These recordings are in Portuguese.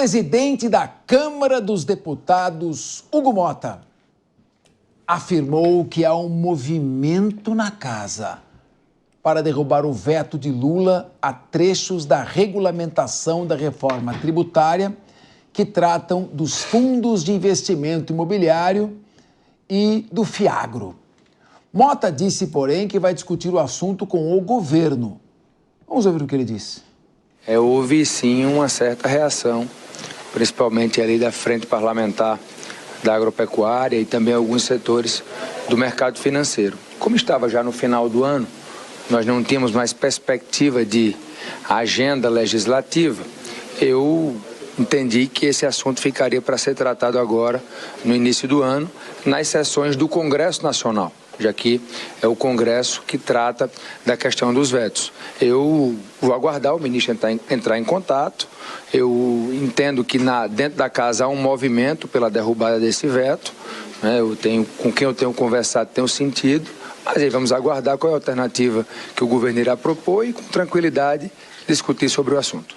presidente da Câmara dos Deputados, Hugo Motta, afirmou que há um movimento na casa para derrubar o veto de Lula a trechos da regulamentação da reforma tributária que tratam dos fundos de investimento imobiliário e do Fiagro. Motta disse, porém, que vai discutir o assunto com o governo. Vamos ouvir o que ele disse. Houve sim uma certa reação, principalmente ali da frente parlamentar da agropecuária e também alguns setores do mercado financeiro. Como estava já no final do ano, nós não tínhamos mais perspectiva de agenda legislativa, eu entendi que esse assunto ficaria para ser tratado agora, no início do ano, nas sessões do Congresso Nacional, já que é o Congresso que trata da questão dos vetos. Eu vou aguardar o ministro entrar em contato. Eu entendo que dentro da casa há um movimento pela derrubada desse veto, né? Com quem eu tenho conversado tenho sentido, mas aí vamos aguardar qual é a alternativa que o governo irá propor e com tranquilidade discutir sobre o assunto.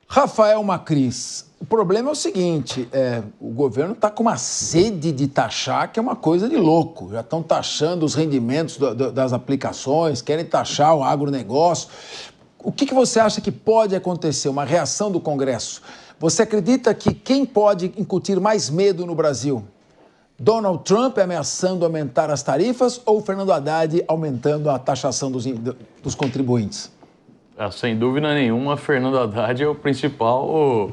Rafael Macris, o problema é o seguinte, o governo está com uma sede de taxar que é uma coisa de louco. Já estão taxando os rendimentos das aplicações, querem taxar o agronegócio. O que você acha que pode acontecer? Uma reação do Congresso? Você acredita que quem pode incutir mais medo no Brasil? Donald Trump ameaçando aumentar as tarifas ou Fernando Haddad aumentando a taxação dos contribuintes? Sem dúvida nenhuma, Fernando Haddad é o principal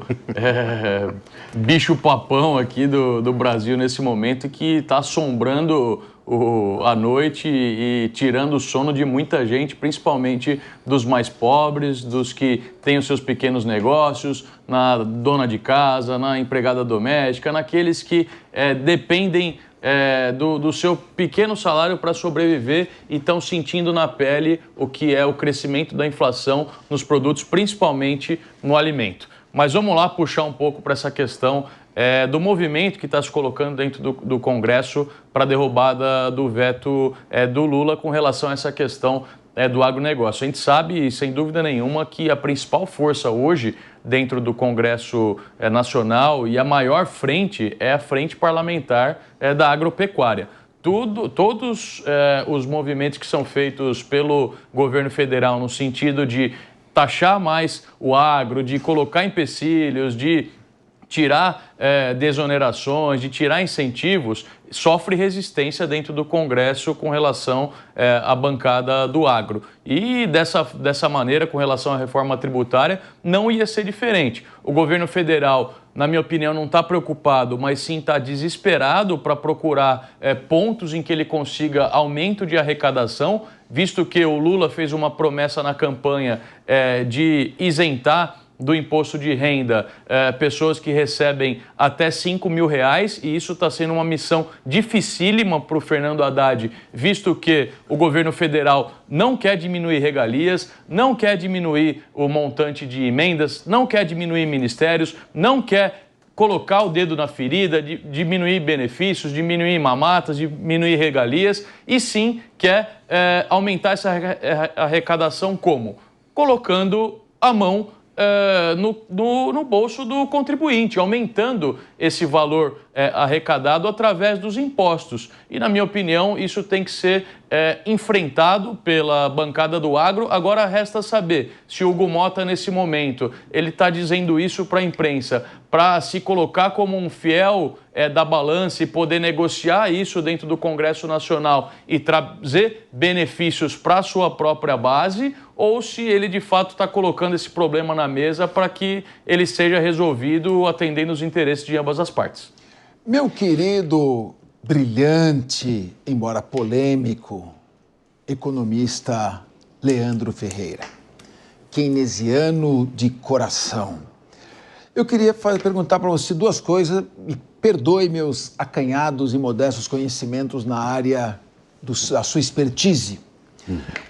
bicho-papão aqui do Brasil nesse momento, que está assombrando a noite e tirando o sono de muita gente, principalmente dos mais pobres, dos que têm os seus pequenos negócios, na dona de casa, na empregada doméstica, naqueles que dependem do seu pequeno salário para sobreviver e estão sentindo na pele o que é o crescimento da inflação nos produtos, principalmente no alimento. Mas vamos lá puxar um pouco para essa questão do movimento que está se colocando dentro do Congresso para a derrubada do veto do Lula com relação a essa questão do agronegócio. A gente sabe, sem dúvida nenhuma, que a principal força hoje dentro do Congresso Nacional e a maior frente é a frente parlamentar da agropecuária. Todos os movimentos que são feitos pelo governo federal no sentido de taxar mais o agro, de colocar empecilhos, de tirar desonerações, de tirar incentivos, sofre resistência dentro do Congresso com relação à bancada do agro. E dessa maneira, com relação à reforma tributária, não ia ser diferente. O governo federal, na minha opinião, não está preocupado, mas sim está desesperado para procurar pontos em que ele consiga aumento de arrecadação, visto que o Lula fez uma promessa na campanha de isentar do imposto de renda pessoas que recebem até R$5 mil, e isso está sendo uma missão dificílima para o Fernando Haddad, visto que o governo federal não quer diminuir regalias, não quer diminuir o montante de emendas, não quer diminuir ministérios, não quer colocar o dedo na ferida, diminuir benefícios, diminuir mamatas, diminuir regalias, e sim quer aumentar essa arrecadação como? Colocando a mão no bolso do contribuinte, aumentando esse valor arrecadado através dos impostos. E, na minha opinião, isso tem que ser enfrentado pela bancada do agro. Agora resta saber se o Hugo Motta, nesse momento, ele está dizendo isso para a imprensa para se colocar como um fiel da balança e poder negociar isso dentro do Congresso Nacional e trazer benefícios para a sua própria base, ou se ele de fato está colocando esse problema na mesa para que ele seja resolvido atendendo os interesses de ambas as partes. Meu querido, brilhante, embora polêmico, economista Leandro Ferreira, keynesiano de coração, eu queria perguntar para você duas coisas, e perdoe meus acanhados e modestos conhecimentos na área da sua expertise.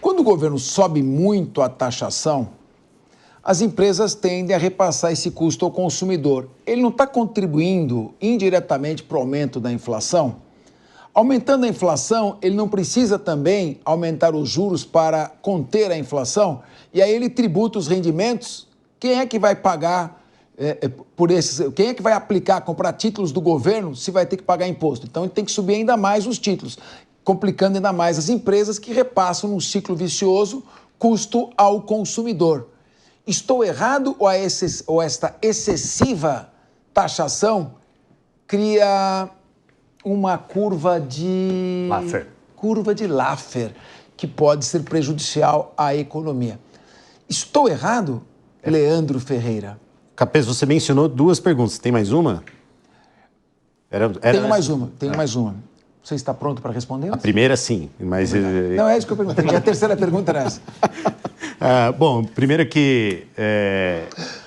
Quando o governo sobe muito a taxação, as empresas tendem a repassar esse custo ao consumidor. Ele não está contribuindo indiretamente para o aumento da inflação? Aumentando a inflação, ele não precisa também aumentar os juros para conter a inflação? E aí ele tributa os rendimentos? Quem é que vai pagar por esses... Quem é que vai aplicar, comprar títulos do governo se vai ter que pagar imposto? Então, ele tem que subir ainda mais os títulos, complicando ainda mais as empresas que repassam num ciclo vicioso custo ao consumidor. Estou errado ou esta excessiva taxação cria uma curva de Laffer, que pode ser prejudicial à economia? Estou errado, Leandro Ferreira? Capês, você mencionou 2 perguntas. Tem mais uma? Tenho mais uma. Você está pronto para responder? A primeira, sim, mas... Não, é isso que eu perguntei. A terceira pergunta era essa. Bom, primeiro que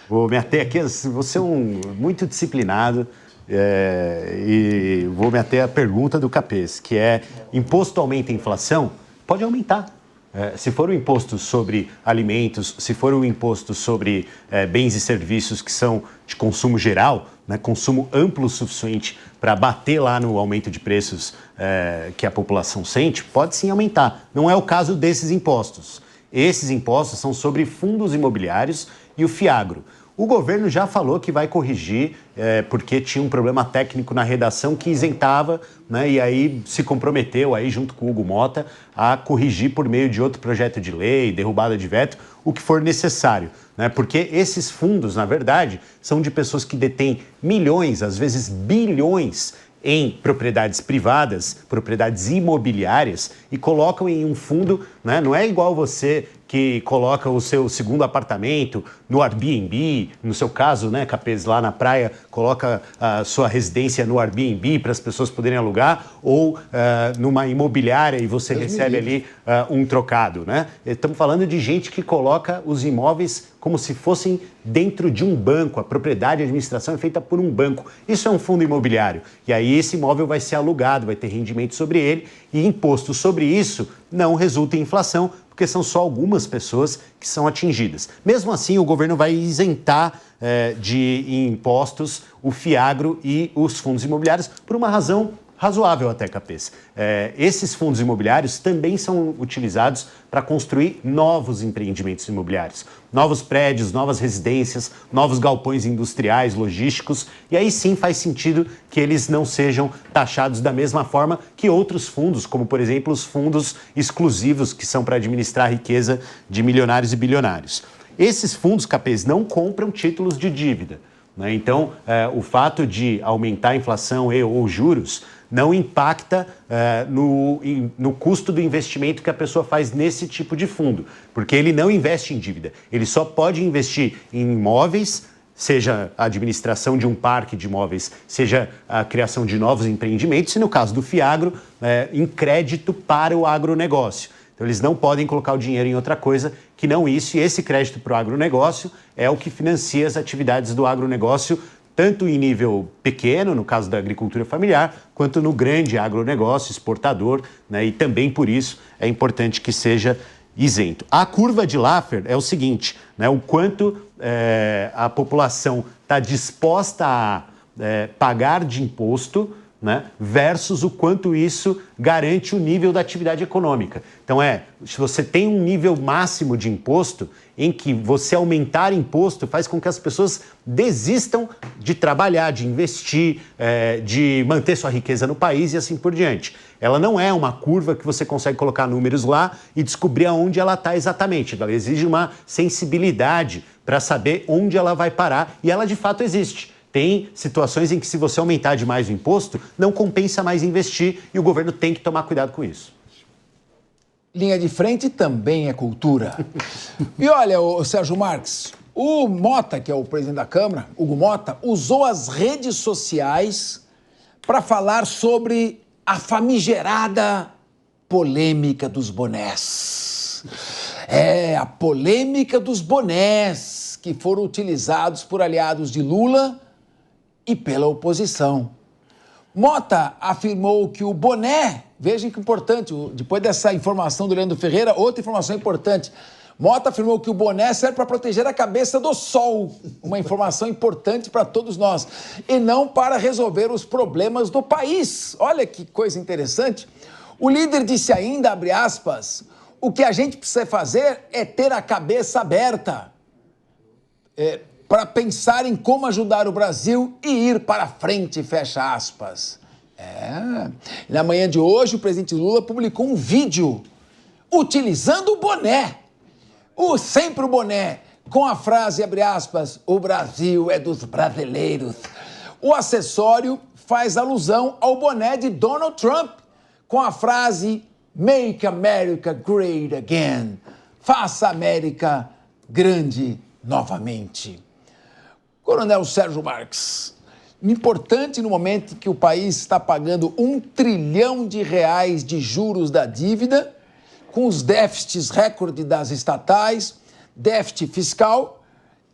vou me ater aqui, vou ser muito disciplinado e vou me ater à pergunta do Capês, que é: imposto aumenta a inflação? Pode aumentar. Se for um imposto sobre alimentos, se for um imposto sobre bens e serviços que são de consumo geral, né, consumo amplo o suficiente para bater lá no aumento de preços que a população sente, pode sim aumentar. Não é o caso desses impostos. Esses impostos são sobre fundos imobiliários e o FIAGRO. O governo já falou que vai corrigir, porque tinha um problema técnico na redação que isentava, né, e aí se comprometeu, aí, junto com o Hugo Mota, a corrigir por meio de outro projeto de lei, derrubada de veto, o que for necessário. Né, porque esses fundos, na verdade, são de pessoas que detêm milhões, às vezes bilhões, em propriedades privadas, propriedades imobiliárias, e colocam em um fundo, né? Não é igual você que coloca o seu segundo apartamento no Airbnb, no seu caso, né, Capês, lá na praia, coloca a sua residência no Airbnb para as pessoas poderem alugar, ou numa imobiliária e você recebe ali um trocado, né? Estamos falando de gente que coloca os imóveis como se fossem dentro de um banco. A propriedade e a administração é feita por um banco. Isso é um fundo imobiliário. E aí esse imóvel vai ser alugado, vai ter rendimento sobre ele, e imposto sobre isso não resulta em inflação, porque são só algumas pessoas que são atingidas. Mesmo assim, o governo vai isentar de impostos o FIAGRO e os fundos imobiliários por uma razão razoável até, Capês. Esses fundos imobiliários também são utilizados para construir novos empreendimentos imobiliários, novos prédios, novas residências, novos galpões industriais, logísticos, e aí sim faz sentido que eles não sejam taxados da mesma forma que outros fundos, como, por exemplo, os fundos exclusivos que são para administrar a riqueza de milionários e bilionários. Esses fundos, Capês, não compram títulos de dívida, né? Então, o fato de aumentar a inflação ou juros não impacta no custo do investimento que a pessoa faz nesse tipo de fundo, porque ele não investe em dívida, ele só pode investir em imóveis, seja a administração de um parque de imóveis, seja a criação de novos empreendimentos, e no caso do FIAGRO, em crédito para o agronegócio. Então, eles não podem colocar o dinheiro em outra coisa que não isso, e esse crédito para o agronegócio é o que financia as atividades do agronegócio, tanto em nível pequeno, no caso da agricultura familiar, quanto no grande agronegócio, exportador, né, e também por isso é importante que seja isento. A curva de Laffer é o seguinte, né, o quanto a população está disposta a pagar de imposto, né, versus o quanto isso garante o nível da atividade econômica. Então, se você tem um nível máximo de imposto, em que você aumentar imposto faz com que as pessoas desistam de trabalhar, de investir, de manter sua riqueza no país e assim por diante. Ela não é uma curva que você consegue colocar números lá e descobrir aonde ela está exatamente. Ela exige uma sensibilidade para saber onde ela vai parar, e ela de fato existe. Tem situações em que, se você aumentar demais o imposto, não compensa mais investir, e o governo tem que tomar cuidado com isso. Linha de frente também é cultura. E olha, o Sérgio Marques, o Mota, que é o presidente da Câmara, Hugo Mota, usou as redes sociais para falar sobre a famigerada polêmica dos bonés. A polêmica dos bonés que foram utilizados por aliados de Lula e pela oposição. Mota afirmou que o boné, vejam que importante, depois dessa informação do Leandro Ferreira, outra informação importante. Mota afirmou que o boné serve para proteger a cabeça do sol, uma informação importante para todos nós, e não para resolver os problemas do país. Olha que coisa interessante. O líder disse ainda, abre aspas, o que a gente precisa fazer é ter a cabeça aberta. para pensar em como ajudar o Brasil e ir para frente, fecha aspas. Na manhã de hoje, o presidente Lula publicou um vídeo utilizando o boné, sempre o boné, com a frase, abre aspas, o Brasil é dos brasileiros. O acessório faz alusão ao boné de Donald Trump, com a frase Make America Great Again. Faça a América grande novamente. Coronel Sérgio Marques, importante no momento em que o país está pagando R$1 trilhão de juros da dívida, com os déficits recorde das estatais, déficit fiscal,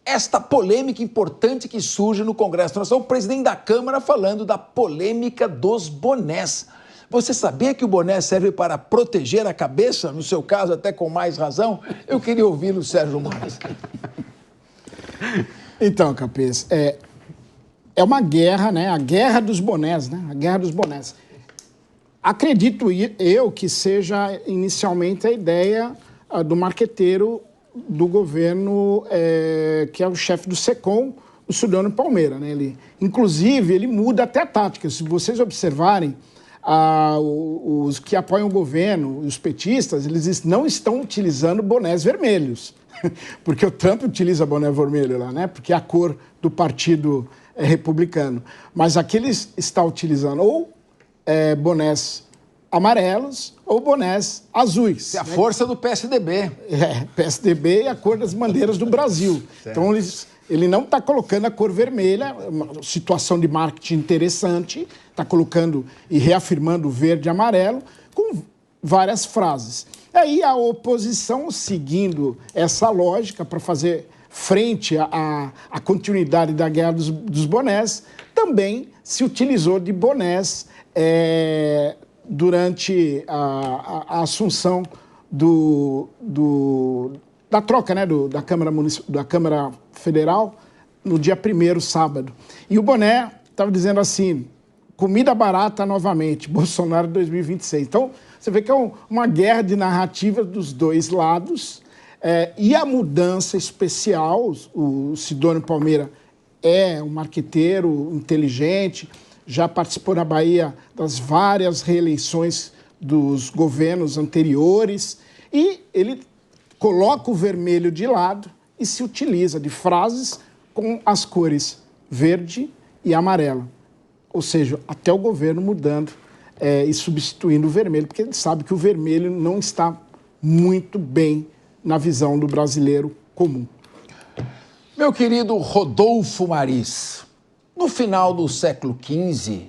esta polêmica importante que surge no Congresso Nacional, o presidente da Câmara falando da polêmica dos bonés. Você sabia que o boné serve para proteger a cabeça? No seu caso, até com mais razão? Eu queria ouvi-lo, Sérgio Marques. Então, Capês, é uma guerra, né? A guerra dos bonés, né? A guerra dos bonés. Acredito eu que seja inicialmente a ideia do marqueteiro do governo, que é o chefe do SECOM, o Silvano Palmeira, né? Inclusive, ele muda até a tática. Se vocês observarem, os que apoiam o governo, os petistas, eles não estão utilizando bonés vermelhos. Porque o Trump utiliza boné vermelho lá, né? Porque é a cor do partido republicano. Mas aqui ele está utilizando ou bonés amarelos ou bonés azuis. É a força do PSDB. PSDB e a cor das bandeiras do Brasil. Certo. Então, ele não está colocando a cor vermelha, uma situação de marketing interessante, está colocando e reafirmando o verde e amarelo, com várias frases. Aí a oposição, seguindo essa lógica para fazer frente à continuidade da guerra dos bonés, também se utilizou de bonés durante a assunção da troca, né, da Câmara Federal no dia 1º, sábado. E o boné estava dizendo assim, comida barata novamente, Bolsonaro 2026. Então, você vê que é uma guerra de narrativa dos dois lados, e a mudança especial, o Sidônio Palmeira é um marqueteiro inteligente, já participou na Bahia das várias reeleições dos governos anteriores, e ele coloca o vermelho de lado e se utiliza de frases com as cores verde e amarela. Ou seja, até o governo mudando e substituindo o vermelho, porque ele sabe que o vermelho não está muito bem na visão do brasileiro comum. Meu querido Rodolfo Maris, no final do século XV,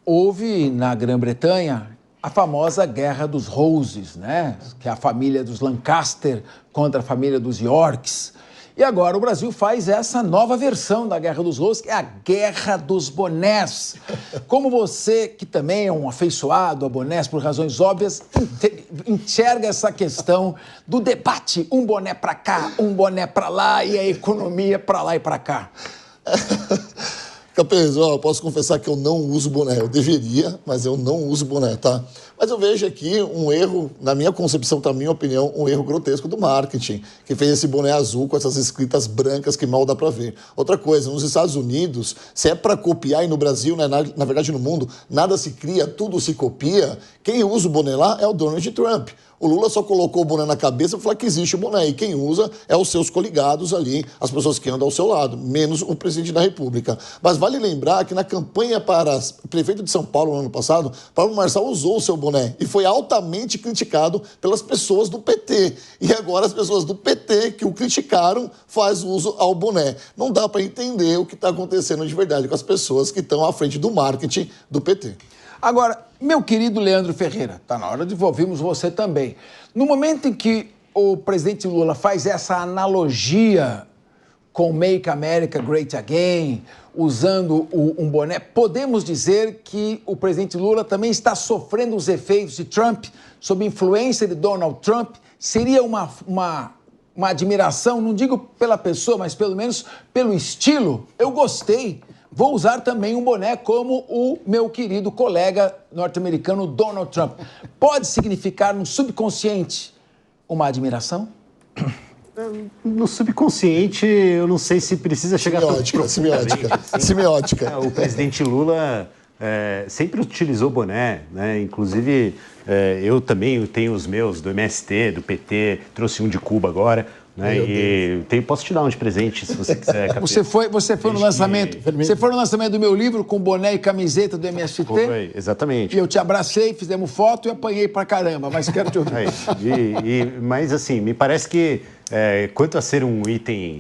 houve na Grã-Bretanha a famosa Guerra dos Roses, né? Que é a família dos Lancaster contra a família dos Yorks. E agora o Brasil faz essa nova versão da Guerra dos Roses, que é a Guerra dos Bonés. Como você, que também é um afeiçoado a bonés por razões óbvias, enxerga essa questão do debate, um boné para cá, um boné para lá e a economia para lá e para cá? Capês, eu posso confessar que eu não uso boné. Eu deveria, mas eu não uso boné, tá? Mas eu vejo aqui um erro, na minha concepção, na minha opinião, um erro grotesco do marketing, que fez esse boné azul com essas escritas brancas que mal dá pra ver. Outra coisa, nos Estados Unidos, se é pra copiar, e no Brasil, né, na verdade no mundo, nada se cria, tudo se copia, quem usa o boné lá é o Donald Trump. O Lula só colocou o boné na cabeça e falou que existe o boné. E quem usa é os seus coligados ali, as pessoas que andam ao seu lado, menos o presidente da República. Mas vale lembrar que na campanha para prefeito de São Paulo no ano passado, Paulo Marçal usou o seu boné e foi altamente criticado pelas pessoas do PT. E agora as pessoas do PT que o criticaram faz uso ao boné. Não dá para entender o que está acontecendo de verdade com as pessoas que estão à frente do marketing do PT. Agora, meu querido Leandro Ferreira, está na hora de ouvirmos você também. No momento em que o presidente Lula faz essa analogia com Make America Great Again, usando um boné, podemos dizer que o presidente Lula também está sofrendo os efeitos de Trump, sob influência de Donald Trump? Seria uma admiração, não digo pela pessoa, mas pelo menos pelo estilo? Eu gostei. Vou usar também um boné como o meu querido colega norte-americano Donald Trump. Pode significar no subconsciente uma admiração? No subconsciente, eu não sei se precisa chegar... Semiótica. O presidente Lula sempre utilizou boné, né? Inclusive, eu também tenho os meus do MST, do PT, trouxe um de Cuba agora, né? Posso te dar um de presente, se você quiser. Você foi no lançamento? Você foi no lançamento do meu livro com boné e camiseta do MST? Foi, exatamente. E eu te abracei, fizemos foto e apanhei pra caramba, mas quero te ouvir. Mas assim, me parece que quanto a ser um item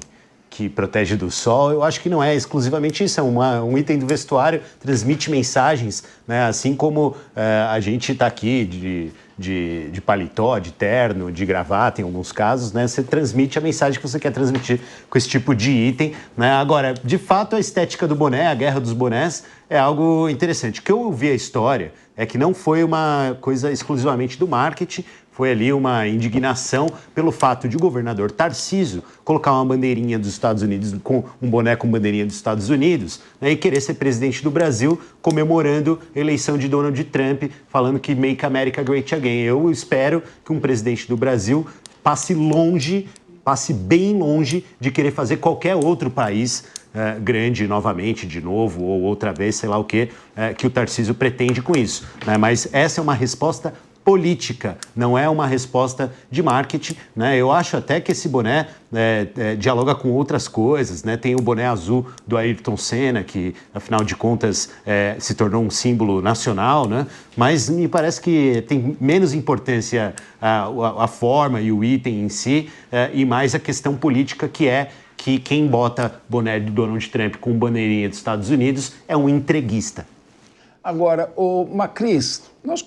que protege do sol, eu acho que não é exclusivamente isso, é um item do vestuário, transmite mensagens, né? Assim como a gente está aqui de paletó, de terno, de gravata, em alguns casos, né? Você transmite a mensagem que você quer transmitir com esse tipo de item, né? Agora, de fato, a estética do boné, a guerra dos bonés, é algo interessante. O que eu vi a história é que não foi uma coisa exclusivamente do marketing, foi ali uma indignação pelo fato de o governador Tarcísio colocar uma bandeirinha dos Estados Unidos, com um boné com bandeirinha dos Estados Unidos, né, e querer ser presidente do Brasil, comemorando a eleição de Donald Trump, falando que Make America Great Again. Eu espero que um presidente do Brasil passe bem longe de querer fazer qualquer outro país grande novamente, de novo, ou outra vez, sei lá o que o Tarcísio pretende com isso, né? Mas essa é uma resposta política, não é uma resposta de marketing, né? Eu acho até que esse boné dialoga com outras coisas, né? Tem o boné azul do Ayrton Senna, que, afinal de contas, se tornou um símbolo nacional, né? Mas me parece que tem menos importância a forma e o item em si, e mais a questão política, que quem bota boné de Donald Trump com bandeirinha dos Estados Unidos é um entreguista. Agora, Macris, nós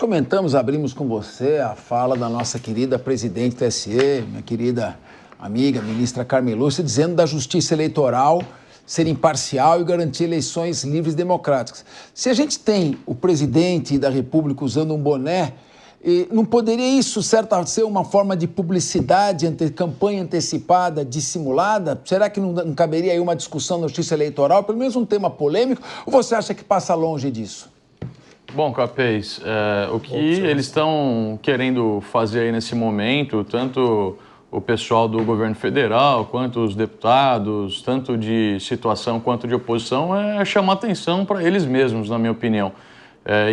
abrimos com você a fala da nossa querida presidente do TSE, minha querida amiga, ministra Carmen Lúcia, dizendo da justiça eleitoral ser imparcial e garantir eleições livres e democráticas. Se a gente tem o presidente da República usando um boné, não poderia isso, certo, ser uma forma de publicidade, campanha antecipada, dissimulada? Será que não caberia aí uma discussão na justiça eleitoral, pelo menos um tema polêmico, ou você acha que passa longe disso? Bom, Capês, o que eles estão querendo fazer aí nesse momento, tanto o pessoal do governo federal, quanto os deputados, tanto de situação quanto de oposição, é chamar atenção para eles mesmos, na minha opinião,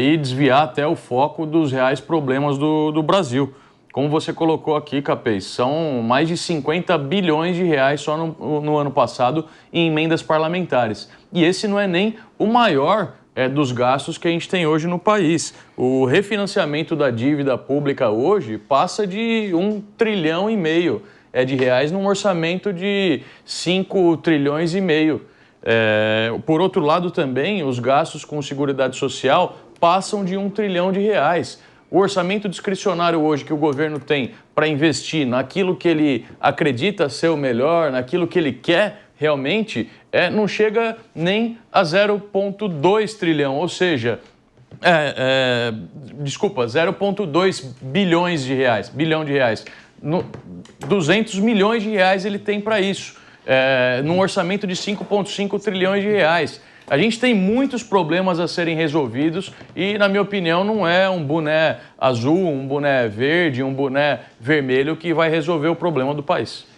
e desviar até o foco dos reais problemas do Brasil. Como você colocou aqui, Capês, são mais de 50 bilhões de reais só no ano passado em emendas parlamentares. E esse não é nem o maior dos gastos que a gente tem hoje no país. O refinanciamento da dívida pública hoje passa de 1,5 trilhão de reais num orçamento de 5,5 trilhões. Por outro lado também, os gastos com Seguridade Social passam de 1 trilhão de reais. O orçamento discricionário hoje que o governo tem para investir naquilo que ele acredita ser o melhor, naquilo que ele quer realmente, não chega nem a 0,2 trilhão, ou seja, 0,2 bilhões de reais, 200 milhões de reais ele tem para isso, num orçamento de 5,5 trilhões de reais. A gente tem muitos problemas a serem resolvidos e, na minha opinião, não é um boné azul, um boné verde, um boné vermelho que vai resolver o problema do país.